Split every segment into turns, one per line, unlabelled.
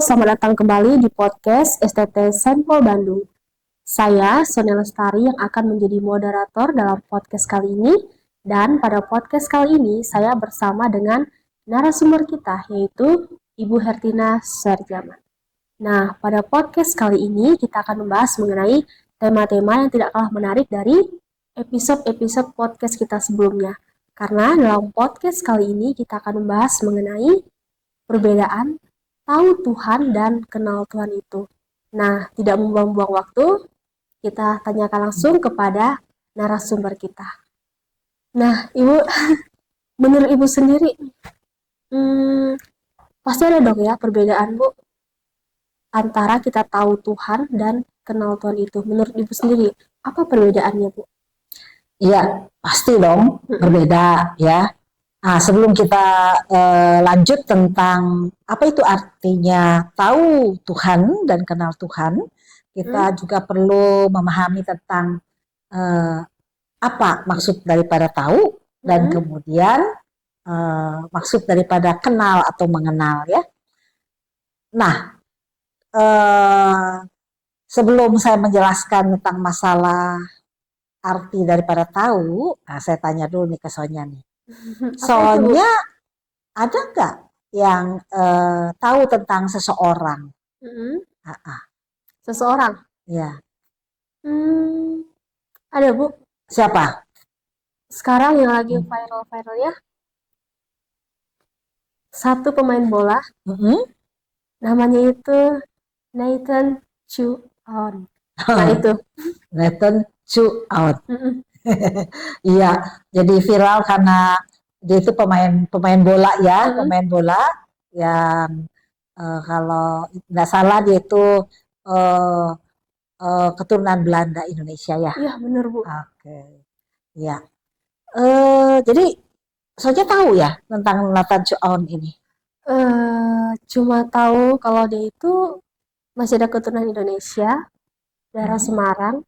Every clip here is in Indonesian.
selamat datang kembali di podcast STT Sampel Bandung. Saya Sonia Lestari yang akan menjadi moderator dalam podcast kali ini. Dan pada podcast kali ini saya bersama dengan narasumber kita yaitu Ibu Hertina Sarjama. Nah, pada podcast kali ini kita akan membahas mengenai tema-tema yang tidak kalah menarik dari episode-episode podcast kita sebelumnya. Karena dalam podcast kali ini kita akan membahas mengenai perbedaan tahu Tuhan dan kenal Tuhan itu. Nah, tidak membuang-buang waktu, kita tanyakan langsung kepada narasumber kita. Nah, Ibu, menurut Ibu sendiri, pasti ada dong ya perbedaan, Bu, antara kita tahu Tuhan dan kenal Tuhan itu. Menurut Ibu sendiri, apa perbedaannya, Bu?
Iya, pasti dong berbeda ya. Nah, sebelum kita lanjut tentang apa itu artinya tahu Tuhan dan kenal Tuhan, kita juga perlu memahami tentang apa maksud daripada tahu dan kemudian maksud daripada kenal atau mengenal ya. Nah, sebelum saya menjelaskan tentang masalah arti daripada tahu, nah saya tanya dulu nih ke Sonya nih. Soalnya ada nggak yang tahu tentang seseorang?
Seseorang?
Ya.
Ada, Bu.
Siapa?
Sekarang yang lagi viral-viralnya satu pemain bola, namanya itu Nathan Chuon. Nah itu.
Nathan Chuon. Iya, jadi viral karena dia itu pemain bola ya, pemain bola yang kalau nggak salah dia itu keturunan Belanda Indonesia ya.
Iya benar, Bu.
Oke, ya. Jadi Sonya tahu ya tentang Nathan Chuon ini?
Cuma tahu kalau dia itu masih ada keturunan Indonesia, daerah Semarang,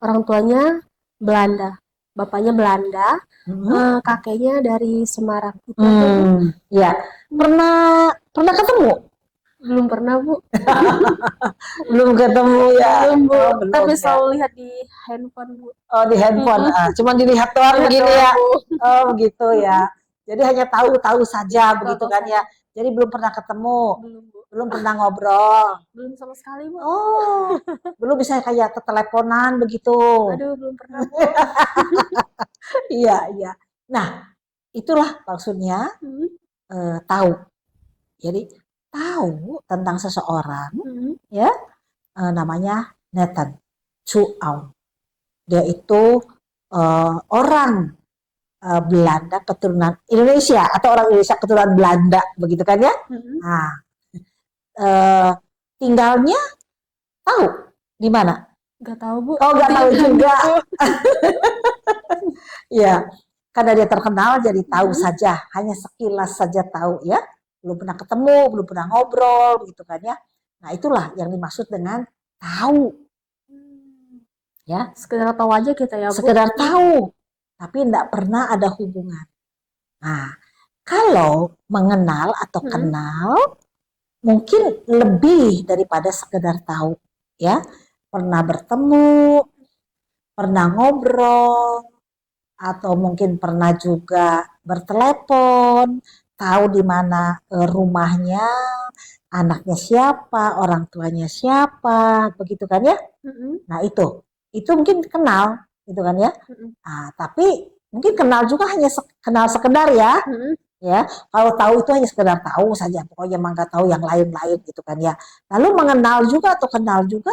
orang tuanya Belanda, bapaknya Belanda, kakeknya dari Semarang. Itu
ya. Pernah ketemu?
Belum pernah, Bu.
Belum ketemu ya.
Belum, Bu.
Belum,
Tapi
ya.
selalu lihat di handphone, Bu.
Oh, di handphone. Cuman dilihat doang begini ya. Oh, begitu ya. Jadi hanya tahu saja begitu kan ya. Jadi belum pernah ketemu.
Belum, Bu.
Belum pernah ngobrol.
Belum sama sekali, Bu.
Oh, belum bisa kayak teleponan begitu.
Aduh, belum pernah, Bu.
Iya. Nah, itulah maksudnya tahu. Jadi tahu tentang seseorang ya, namanya Nathan Chuon. Dia itu orang Belanda keturunan Indonesia atau orang Indonesia keturunan Belanda begitu kan ya. Nah, tinggalnya tahu di mana?
Gak tahu, Bu.
Oh, gak tahu juga. Ya, karena dia terkenal jadi tahu saja, hanya sekilas saja tahu ya. Belum pernah ketemu, belum pernah ngobrol gitu kan ya. Nah, itulah yang dimaksud dengan tahu. Ya,
sekedar tahu aja kita ya, Bu.
Sekedar tahu, tapi tidak pernah ada hubungan. Nah, kalau mengenal atau kenal mungkin lebih daripada sekedar tahu ya. Pernah bertemu, pernah ngobrol, atau mungkin pernah juga bertelepon, tahu di mana rumahnya, anaknya siapa, orang tuanya siapa, begitu kan ya? Nah itu mungkin kenal, gitu kan ya? Nah, tapi mungkin kenal juga hanya kenal sekedar ya, ya. Kalau tahu itu hanya sekedar tahu saja, pokoknya emang nggak tahu yang lain-lain gitu kan ya. Lalu mengenal juga atau kenal juga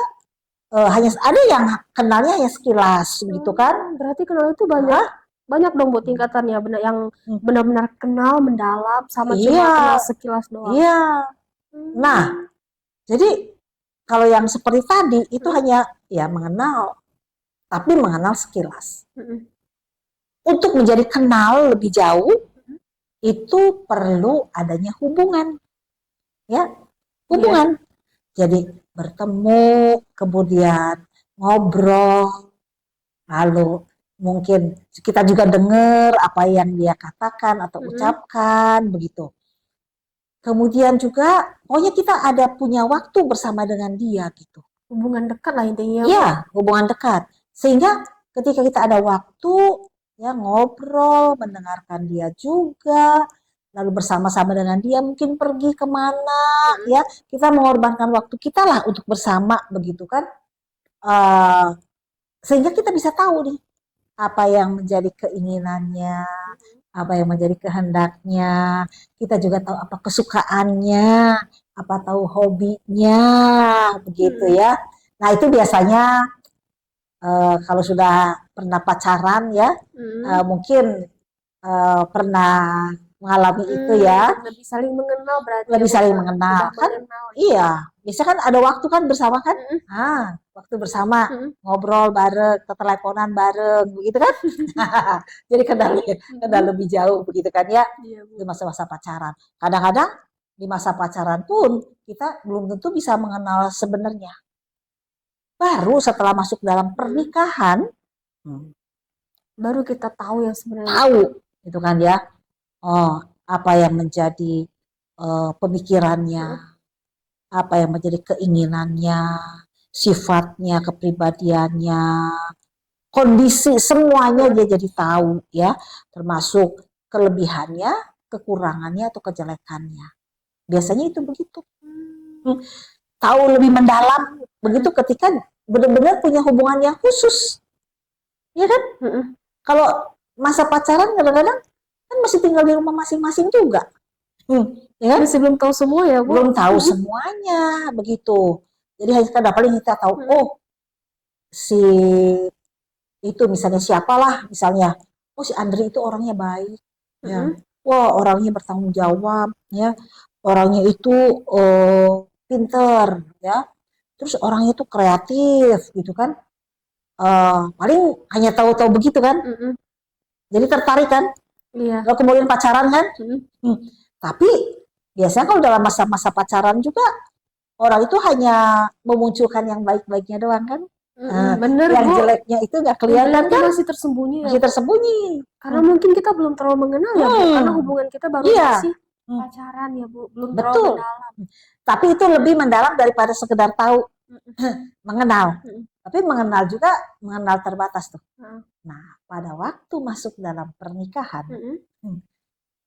hanya ada yang kenalnya hanya sekilas, gitu kan?
Berarti kenal itu banyak dong, Bu, tingkatannya, benar yang benar-benar kenal mendalam sama cuma kenal sekilas doang.
Iya. Nah, jadi kalau yang seperti tadi itu hanya ya mengenal, tapi mengenal sekilas. Untuk menjadi kenal lebih jauh itu perlu adanya hubungan, ya, hubungan. Jadi bertemu, kemudian ngobrol, lalu mungkin kita juga dengar apa yang dia katakan atau ucapkan begitu. Kemudian juga pokoknya kita ada punya waktu bersama dengan dia gitu.
Hubungan dekat lah intinya, Bu.
Iya, hubungan dekat. Sehingga ketika kita ada waktu ya ngobrol, mendengarkan dia juga, lalu bersama-sama dengan dia mungkin pergi kemana ya, kita mengorbankan waktu kita lah untuk bersama begitu kan. Eh, Sehingga kita bisa tahu nih apa yang menjadi keinginannya, apa yang menjadi kehendaknya. Kita juga tahu apa kesukaannya, apa tahu hobinya, begitu ya. Nah itu biasanya kalau sudah pernah pacaran ya, mungkin pernah mengalami itu ya,
Lebih saling mengenal berarti
lebih
ya, Bu,
saling
ya.
mengenal
Sudah
kan.
mengenal.
Iya, biasa kan ada waktu kan bersama kan. Waktu bersama ngobrol bareng, teleponan bareng begitu kan. Jadi kenal lebih jauh begitu kan ya.
Iya, Bu.
Di masa-masa pacaran. Kadang-kadang di masa pacaran pun kita belum tentu bisa mengenal sebenarnya. Baru setelah masuk dalam pernikahan
Baru kita tahu yang sebenarnya.
tahu gitu kan ya. Oh, apa yang menjadi pemikirannya, apa yang menjadi keinginannya, sifatnya, kepribadiannya, kondisi semuanya dia jadi tahu ya, termasuk kelebihannya, kekurangannya atau kejelekannya. Biasanya itu begitu. Tahu lebih mendalam begitu ketika benar-benar punya hubungan yang khusus. Ya kan? Kalau masa pacaran kadang-kadang kan masih tinggal di rumah masing-masing juga. Ya kan?
Masih belum tahu semua ya, Bu.
Belum tahu semuanya begitu. Jadi hanya paling kita tahu, oh si itu misalnya siapalah misalnya, oh si Andri itu orangnya baik, ya, wah orangnya bertanggung jawab, ya, orangnya itu pinter, ya, terus orangnya itu kreatif gitu kan, paling hanya tahu-tahu begitu kan, jadi tertarik kan,
Iya.
kalau kemudian pacaran kan, tapi biasanya kalau dalam masa-masa pacaran juga orang itu hanya memunculkan yang baik-baiknya doang kan.
Bener,
yang
Bu.
jeleknya itu nggak kelihatan kan,
Masih tersembunyi ya.
masih tersembunyi.
Karena mungkin kita belum terlalu mengenal ya, Bu. Karena hubungan kita baru masih pacaran ya, Bu. Belum terlalu mendalam.
Tapi itu lebih mendalam daripada sekedar tahu. Mengenal. Tapi mengenal juga mengenal terbatas tuh. Nah, pada waktu masuk dalam pernikahan,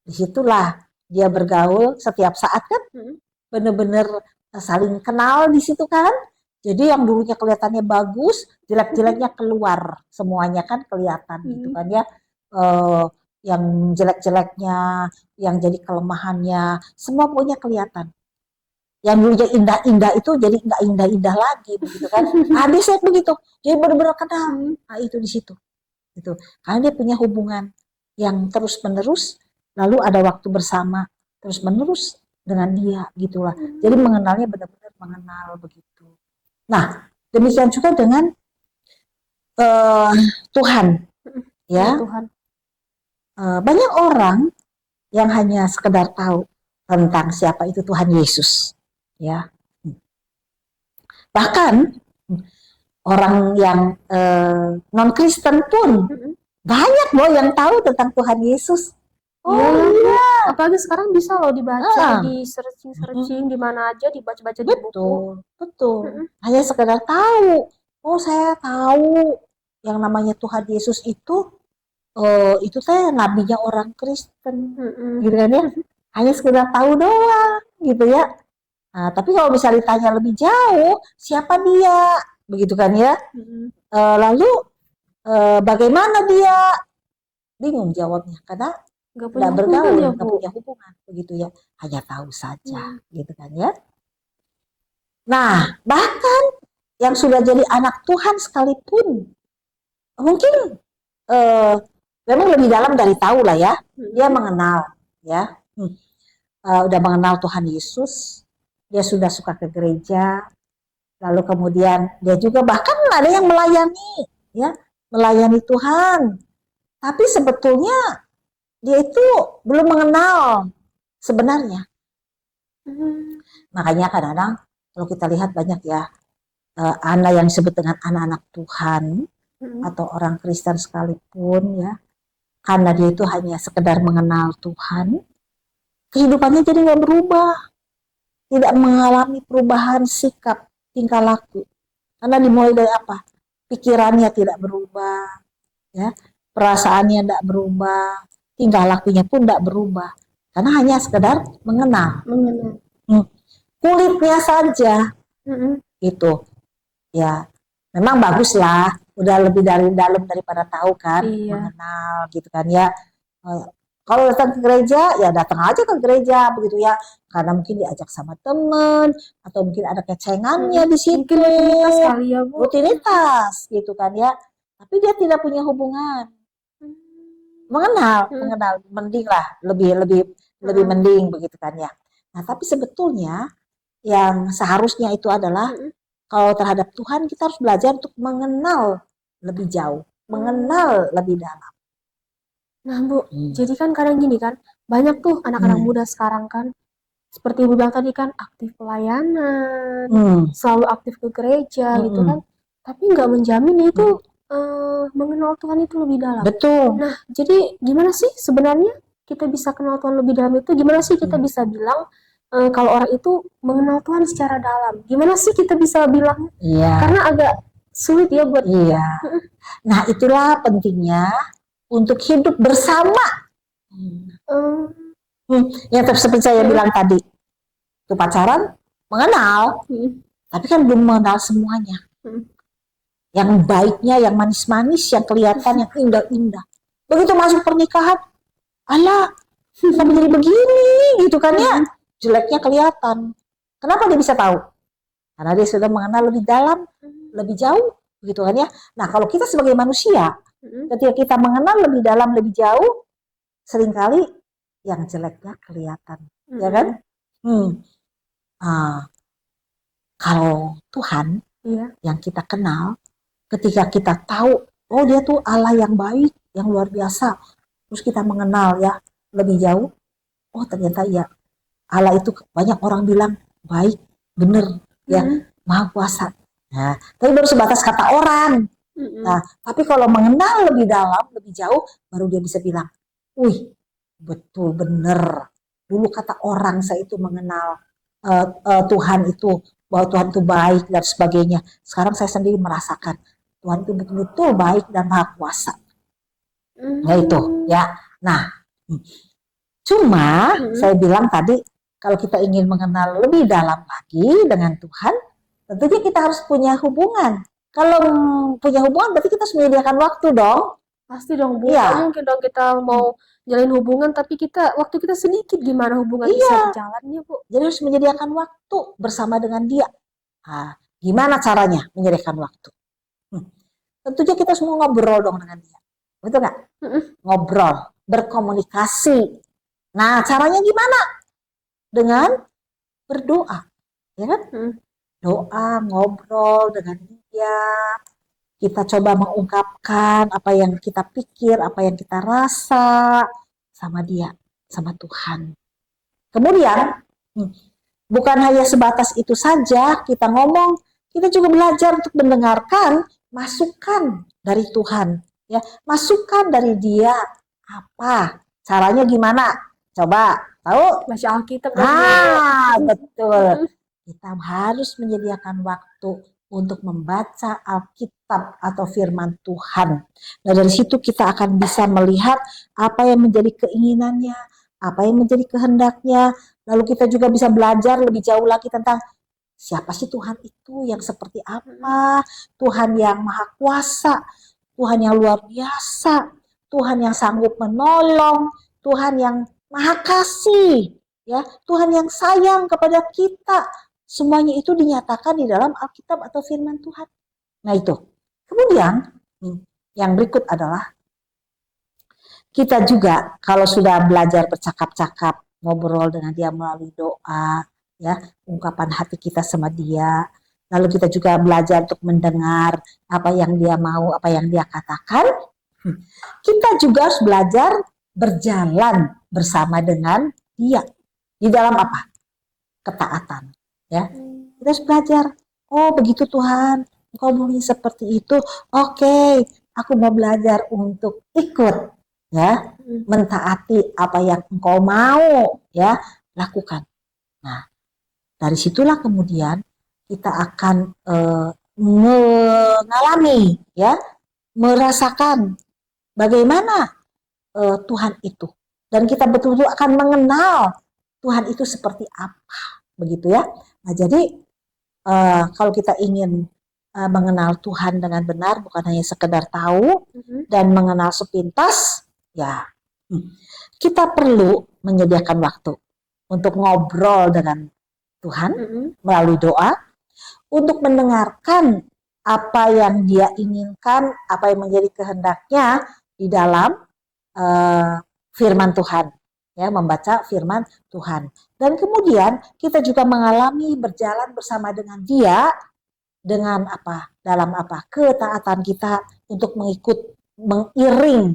disitulah dia bergaul setiap saat kan, bener-bener saling kenal di situ kan. Jadi yang dulunya kelihatannya bagus, jelek-jeleknya keluar, semuanya kan kelihatan gitu kan ya. Yang jelek-jeleknya, yang jadi kelemahannya, semua pokoknya kelihatan. Yang dulunya indah-indah itu jadi nggak indah-indah lagi begitu kan. Biasanya begitu. Jadi benar-benar kenal. Nah itu di situ. Gitu. Karena dia punya hubungan yang terus-menerus, lalu ada waktu bersama terus-menerus dengan dia gitulah. Jadi mengenalnya benar-benar mengenal begitu. Nah, demikian juga dengan Tuhan, ya.
Tuhan.
Banyak orang yang hanya sekedar tahu tentang siapa itu Tuhan Yesus, ya. Bahkan orang yang non Kristen pun banyak loh yang tahu tentang Tuhan Yesus.
Iya. Apalagi sekarang bisa loh dibaca, di searching di mana aja, dibaca-baca di buku.
Betul. Hanya sekedar tahu. Oh, saya tahu yang namanya Tuhan Yesus itu teh nabinya orang Kristen. Gitu kan ya. Hanya sekedar tahu doang, gitu ya. Nah, tapi kalau bisa ditanya lebih jauh, siapa dia? Begitu kan ya. Lalu bagaimana dia? Bingung jawabnya karena nggak bergaul, nggak punya hubungan, begitu ya, hanya tahu saja, gitu kan ya. Nah, bahkan yang sudah jadi anak Tuhan sekalipun, mungkin memang lebih dalam dari tahu lah ya, dia mengenal, ya, udah mengenal Tuhan Yesus, dia sudah suka ke gereja, lalu kemudian dia juga bahkan ada yang melayani, ya, melayani Tuhan, tapi sebetulnya dia itu belum mengenal sebenarnya. Makanya kadang-kadang kalau kita lihat banyak ya anak yang disebut dengan anak-anak Tuhan atau orang Kristen sekalipun ya, karena dia itu hanya sekedar mengenal Tuhan, kehidupannya jadi nggak berubah, tidak mengalami perubahan sikap, tingkah laku. Karena dimulai dari apa? Pikirannya tidak berubah, ya, perasaannya tidak berubah, tingkah lakunya pun tidak berubah. Karena hanya sekedar mengenal. Kulitnya saja, itu, ya. Memang bagus lah, udah lebih dari dalam daripada tahu kan, mengenal gitu kan ya. Kalau datang ke gereja, ya datang aja ke gereja begitu ya, karena mungkin diajak sama temen, atau mungkin ada kecengannya di situ.
Mungkin rutinitas kali ya, Bu.
Rutinitas gitu kan ya. Tapi dia tidak punya hubungan. Mengenal, mending lah, lebih mending begitu kan ya. Nah, tapi sebetulnya yang seharusnya itu adalah kalau terhadap Tuhan kita harus belajar untuk mengenal lebih jauh, mengenal lebih dalam.
Nah, Bu, jadi kan kadang gini kan, banyak tuh anak-anak muda sekarang kan, seperti Ibu bilang tadi kan, aktif pelayanan, selalu aktif ke gereja gitu kan, tapi nggak menjamin itu mengenal Tuhan itu lebih dalam.
Betul.
Nah, jadi gimana sih sebenarnya kita bisa kenal Tuhan lebih dalam itu? Gimana sih kita bisa bilang kalau orang itu mengenal Tuhan secara dalam? Gimana sih kita bisa bilang? Karena agak sulit ya buat.
Nah, itulah pentingnya untuk hidup bersama. Yang seperti saya bilang tadi, itu pacaran mengenal, tapi kan belum mengenal semuanya. Yang baiknya, yang manis-manis, yang kelihatan, yang indah-indah. Begitu masuk pernikahan, alah, kenapa jadi begini, gitu kan ya? Jeleknya kelihatan. Kenapa dia bisa tahu? Karena dia sudah mengenal lebih dalam, lebih jauh, gitu kan ya? Nah, kalau kita sebagai manusia, ketika kita mengenal lebih dalam, lebih jauh, seringkali yang jeleknya kelihatan, ya kan? Kalau Tuhan yang kita kenal, ketika kita tahu, oh dia tuh Allah yang baik, yang luar biasa, terus kita mengenal ya lebih jauh, oh ternyata ya Allah itu banyak orang bilang baik, bener, ya maha kuasa. Nah, tapi baru sebatas kata orang. Nah, tapi kalau mengenal lebih dalam, lebih jauh, baru dia bisa bilang, wih, betul bener. Dulu kata orang saya itu mengenal Tuhan itu, bahwa Tuhan itu baik dan sebagainya. Sekarang saya sendiri merasakan Tuhan itu betul-betul baik dan maha kuasa. Nah itu, ya. Nah, cuma saya bilang tadi, kalau kita ingin mengenal lebih dalam lagi dengan Tuhan, tentunya kita harus punya hubungan. Kalau punya hubungan berarti kita harus menyediakan waktu dong.
Pasti dong, Bu. Ya. Mungkin dong kita mau jalin hubungan tapi waktu kita sedikit, gimana hubungan bisa berjalannya, Bu?
Jadi harus menyediakan waktu bersama dengan dia. Nah, gimana caranya menyediakan waktu? Tentunya kita semua ngobrol dong dengan dia. Betul nggak? Ngobrol, berkomunikasi. Nah, caranya gimana? Dengan berdoa, ya kan? Doa, ngobrol dengan dia. Kita coba mengungkapkan apa yang kita pikir, apa yang kita rasa sama dia, sama Tuhan. Kemudian, bukan hanya sebatas itu saja kita ngomong, kita juga belajar untuk mendengarkan masukan dari Tuhan. Ya, masukan dari dia apa? Caranya gimana? Coba tahu?
Baca Alkitab.
Betul. Kita harus menyediakan waktu untuk membaca Alkitab atau firman Tuhan. Nah, dari situ kita akan bisa melihat apa yang menjadi keinginannya, apa yang menjadi kehendaknya. Lalu kita juga bisa belajar lebih jauh lagi tentang siapa sih Tuhan itu, yang seperti apa, Tuhan yang maha kuasa, Tuhan yang luar biasa, Tuhan yang sanggup menolong, Tuhan yang maha kasih, ya, Tuhan yang sayang kepada kita. Semuanya itu dinyatakan di dalam Alkitab atau firman Tuhan. Nah itu. Kemudian yang berikut adalah kita juga kalau sudah belajar bercakap-cakap, ngobrol dengan dia melalui doa, ya, ungkapan hati kita sama dia. Lalu kita juga belajar untuk mendengar apa yang dia mau, apa yang dia katakan. Kita juga harus belajar berjalan bersama dengan dia. Di dalam apa? Ketaatan. Ya, kita harus belajar. Oh begitu Tuhan, Engkau maunya seperti itu. Oke, aku mau belajar untuk ikut ya, mentaati apa yang engkau mau, ya, lakukan. Nah, dari situlah kemudian kita akan mengalami, ya, merasakan bagaimana Tuhan itu, dan kita betul-betul akan mengenal Tuhan itu seperti apa, begitu ya. Nah, jadi kalau kita ingin mengenal Tuhan dengan benar, bukan hanya sekedar tahu dan mengenal sepintas, ya, kita perlu menyediakan waktu untuk ngobrol dengan Tuhan melalui doa, untuk mendengarkan apa yang Dia inginkan, apa yang menjadi kehendaknya di dalam firman Tuhan, ya, membaca firman Tuhan. Dan kemudian kita juga mengalami berjalan bersama dengan Dia dengan apa? Dalam apa? Ketaatan kita untuk mengiring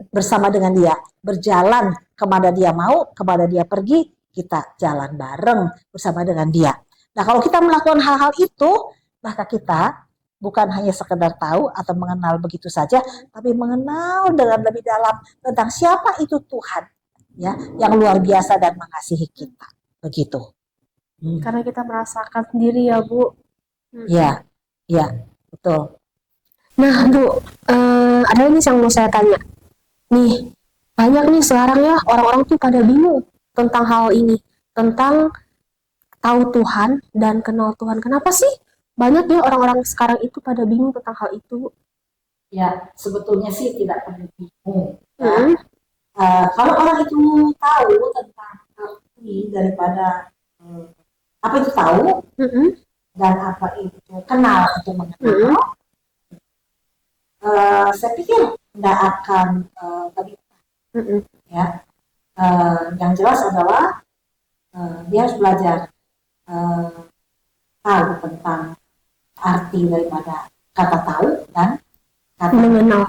bersama dengan Dia, berjalan kemana Dia mau, kemana Dia pergi, kita jalan bareng bersama dengan Dia. Nah, kalau kita melakukan hal-hal itu, maka kita bukan hanya sekedar tahu atau mengenal begitu saja, tapi mengenal dengan lebih dalam tentang siapa itu Tuhan, ya, yang luar biasa dan mengasihi kita. Begitu.
Karena kita merasakan sendiri ya, Bu.
Ya, ya, betul.
Nah, Bu, ada ini yang mau saya tanya. Nih, banyak nih sekarang ya orang-orang tuh pada bingung tentang hal ini, tentang tahu Tuhan dan kenal Tuhan. Kenapa sih banyak ya orang-orang sekarang itu pada bingung tentang hal itu?
Ya, sebetulnya sih tidak perlu bingung. Ya. Kalau orang itu tahu tentang arti daripada apa itu tahu dan apa itu kenal atau mengenal, saya pikir tidak akan begitu. Ya, yang jelas adalah dia harus belajar tahu tentang arti daripada kata tahu dan kata mengenal.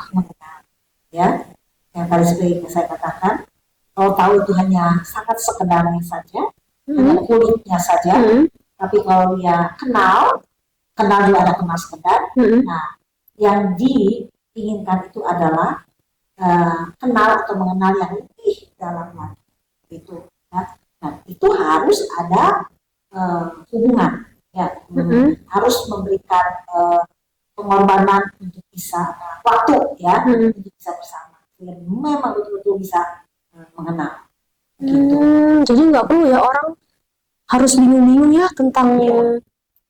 Ya, yang tadi seperti saya katakan, kalau tahu itu hanya sangat sekedarnya saja, hanya kulitnya saja, tapi kalau dia kenal juga ada kenal sekedar. Nah, yang diinginkan itu adalah kenal atau mengenal yang lebih dalam lagi. Itu, ya. Nah, itu harus ada hubungan, ya, harus memberikan pengorbanan untuk bisa waktu, ya, untuk bisa bersama. Dan memang betul-betul bisa mengenal. Gitu.
Jadi nggak perlu ya orang harus bingung-bingung ya tentang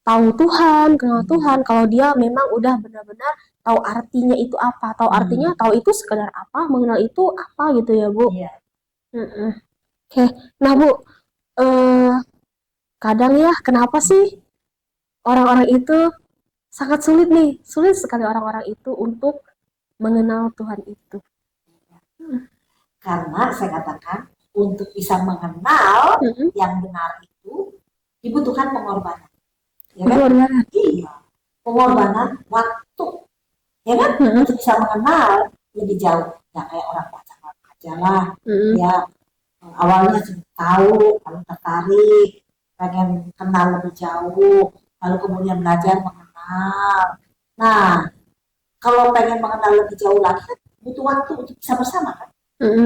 tahu Tuhan, kenal Tuhan. Kalau dia memang udah benar-benar tahu artinya itu apa, tahu artinya tahu itu sekedar apa, mengenal itu apa gitu ya, Bu. Oke. Nah, Bu, kadang ya kenapa sih orang-orang itu sangat sulit sekali orang-orang itu untuk mengenal Tuhan itu.
Karena saya katakan untuk bisa mengenal yang benar itu dibutuhkan pengorbanan. Ya kan? Iya, pengorbanan waktu. Ya kan? Untuk bisa mengenal lebih jauh. Ya kayak orang baca aja lah. Ya, awalnya tahu, lalu tertarik, pengen kenal lebih jauh, lalu kemudian belajar mengenal. Nah, kalau pengen mengenal lebih jauh lagi kan butuh waktu untuk bisa bersama kan.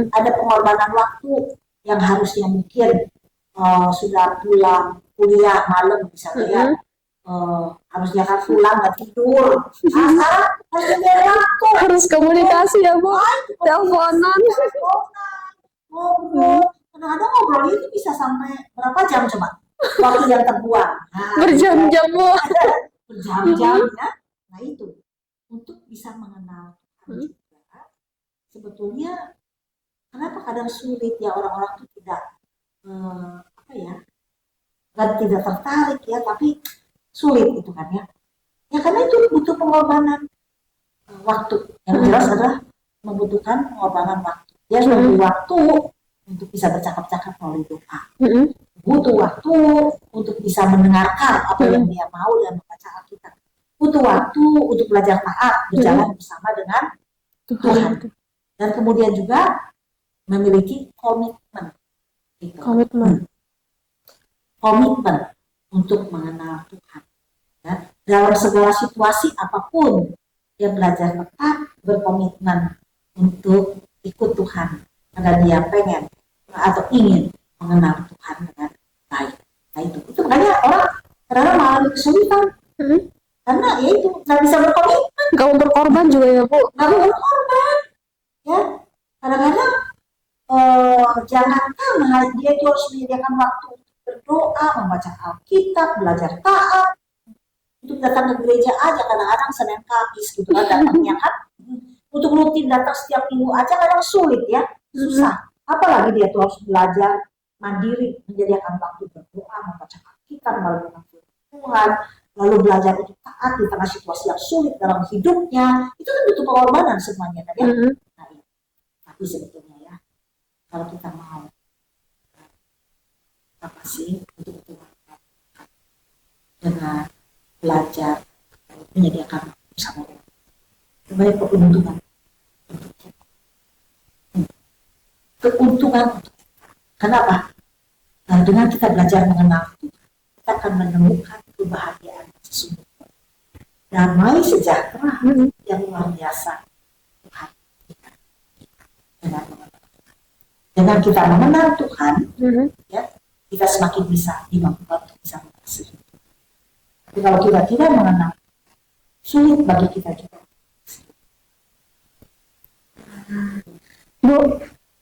Ada pengorbanan waktu yang harusnya mungkin sudah pulang kuliah malam misalnya, harusnya kan pulang dan tidur.
Harus komunikasi ya, Bu. Teleponan.
Ngobrol. Kadang-kadang ngobrol itu bisa sampai berapa jam coba? Waktu yang terbuang.
Berjam-jam, Bu.
Berjam-jam ya. Nah itu untuk bisa mengenal Tuhan juga. Sebetulnya kenapa kadang sulit ya orang-orang itu tidak tidak tertarik ya, tapi sulit itu kan ya. Ya karena itu butuh pengorbanan waktu. Yang jelas adalah membutuhkan pengorbanan waktu. Dia harus memberi waktu untuk bisa bercakap-cakap melalui doa. Butuh waktu untuk bisa mendengarkan apa yang dia mau dan membaca Alkitab. Butuh waktu untuk belajar taat, berjalan bersama dengan Tuhan. Dan kemudian juga memiliki komitmen. Gitu. Komitmen untuk mengenal Tuhan. Ya. Dalam segala situasi apapun, dia belajar tetap berkomitmen untuk ikut Tuhan karena dia pengen atau ingin mengenal Tuhan dengan baik. Nah itu makanya orang kadang mengalami kesulitan karena ya itu nggak bisa berkomitmen,
nggak mau berkorban juga ya Bu.
nggak mau berkorban, ya kadang-kadang jangankan dia itu harus menyediakan waktu untuk berdoa, membaca Alkitab, belajar taat, untuk datang ke gereja aja kadang-kadang Senin Kamis gitu kan datangnya kan, untuk rutin datang setiap minggu aja kadang sulit ya, susah. Apalagi dia tuh harus belajar mandiri, menyediakan waktu berdoa, membaca Alkitab, melakukan Tuhan, lalu belajar untuk taat di tengah situasi yang sulit dalam hidupnya, itu kan butuh pengorbanan semuanya kan ya. Nah, ya. Tapi sebetulnya ya, kalau kita mau apa sih untuk Tuhan dengan belajar menyediakan waktu bersama Tuhan, sebagai keuntungan untuk kita. Keuntungan untuk kita. Kenapa? Nah, dengan kita belajar mengenal Tuhan, kita akan menemukan kebahagiaan sesungguhnya, damai sejahtera yang luar biasa Tuhan kita. Dengan kita mengenal Tuhan, ya, kita semakin bisa dimampukan untuk bisa mengasihi. Tapi kalau kita tidak mengenal, sulit bagi kita juga.
Bu,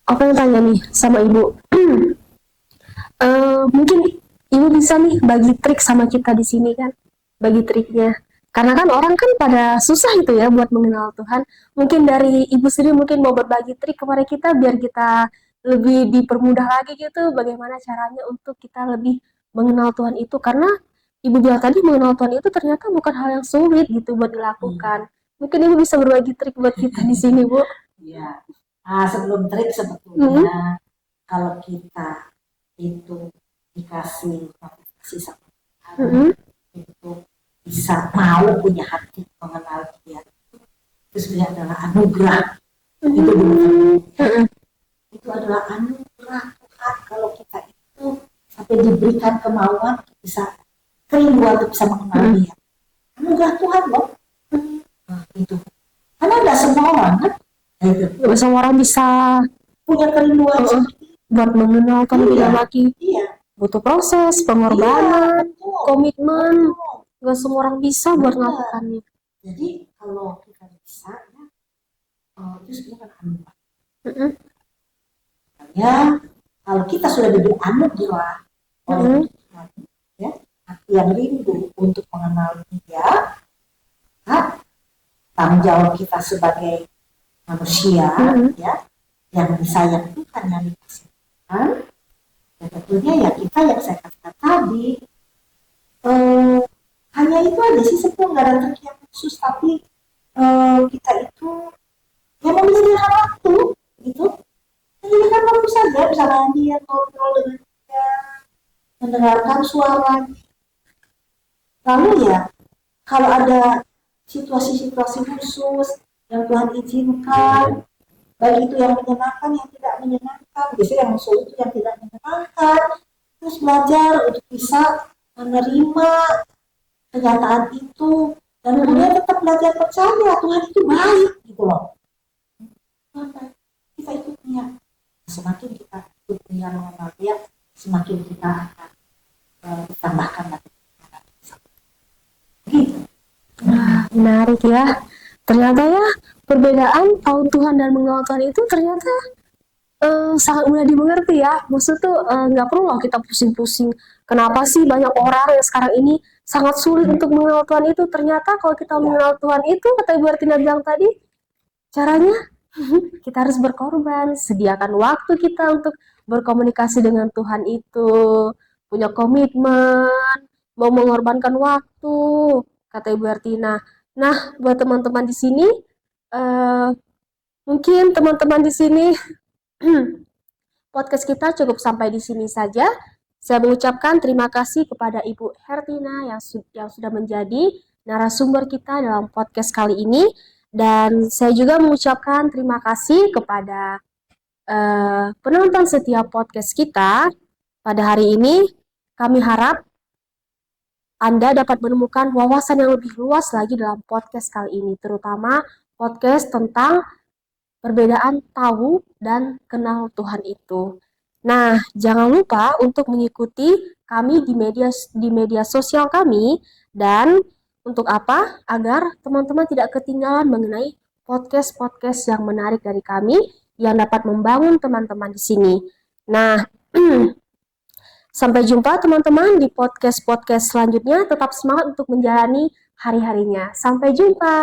aku yang tanya nih sama Ibu. Mungkin Ibu bisa nih bagi trik sama kita di sini kan, bagi triknya. Karena kan orang kan pada susah itu ya buat mengenal Tuhan. Mungkin dari Ibu sendiri mungkin mau berbagi trik kepada kita biar kita lebih dipermudah lagi gitu, bagaimana caranya untuk kita lebih mengenal Tuhan itu. Karena Ibu bilang tadi mengenal Tuhan itu ternyata bukan hal yang sulit gitu buat dilakukan. Mungkin Ibu bisa berbagi trik buat kita di sini, Bu.
Iya. Nah, sebelum trik sebetulnya kalau kita itu dikasih motivasi sama Tuhan, itu bisa mau punya hati mengenal Dia, itu sebenarnya adalah anugerah. Itu itu adalah anugerah Tuhan kalau kita itu sampai diberikan kemauan bisa kerinduan untuk bisa mengenal Dia. Anugerah Tuhan loh. Nah, itu karena nggak semua orang kan,
nggak semua orang bisa
punya kerinduan
buat mengenal Tuhan lebih lagi.
Iya.
Butuh proses, pengorbanan, komitmen. Gak semua orang bisa buat melakukannya.
Jadi kalau kita bisa ya, itu sebenarnya anugerah. Ya, kalau kita sudah diberi anugerah oleh Tuhan, ya, hati yang rindu untuk mengenal Dia, tanggung jawab kita sebagai manusia, ya, yang disayang Tuhan, yang dikasih Tuhan, ya tentunya ya kita yang saya katakan tadi, hanya itu aja sih sebetulnya nggak ada trik yang khusus, tapi kita itu ya menyediakan waktu gitu, menyediakan waktu saja, misalnya dia ngobrol dengan dia, mendengarkan suaranya, lalu ya kalau ada situasi-situasi khusus yang Tuhan izinkan, baik itu yang menyenangkan, yang tidak menyenangkan, biasanya yang sulit itu yang tidak menyenangkan, terus belajar untuk bisa menerima kenyataan itu dan kemudian tetap belajar percaya Tuhan itu baik gitu loh. Tuhan baik, kita ikutnya. Semakin kita ikutnya mengenal Dia, semakin kita akan ditambahkan lagi. Gitu.
Nah, menarik ya. Ternyata ya perbedaan tahu Tuhan dan mengenal Tuhan itu ternyata sangat mudah dimengerti ya. Maksud tuh nggak perlu lah kita pusing-pusing. Kenapa sih banyak orang yang sekarang ini sangat sulit untuk mengenal Tuhan itu? Ternyata kalau kita mengenal Tuhan itu, kata Ibu Artina bilang tadi, caranya kita harus berkorban, sediakan waktu kita untuk berkomunikasi dengan Tuhan itu, punya komitmen, mau mengorbankan waktu, kata Ibu Artina. Nah, buat teman-teman di sini, mungkin teman-teman di sini podcast kita cukup sampai di sini saja. Saya mengucapkan terima kasih kepada Ibu Hertina yang sudah menjadi narasumber kita dalam podcast kali ini. Dan saya juga mengucapkan terima kasih kepada penonton setiap podcast kita pada hari ini. Kami harap Anda dapat menemukan wawasan yang lebih luas lagi dalam podcast kali ini, terutama podcast tentang perbedaan tahu dan kenal Tuhan itu. Nah, jangan lupa untuk mengikuti kami di media sosial kami, dan untuk apa? Agar teman-teman tidak ketinggalan mengenai podcast-podcast yang menarik dari kami yang dapat membangun teman-teman di sini. Nah, sampai jumpa teman-teman di podcast-podcast selanjutnya. Tetap semangat untuk menjalani hari-harinya. Sampai jumpa.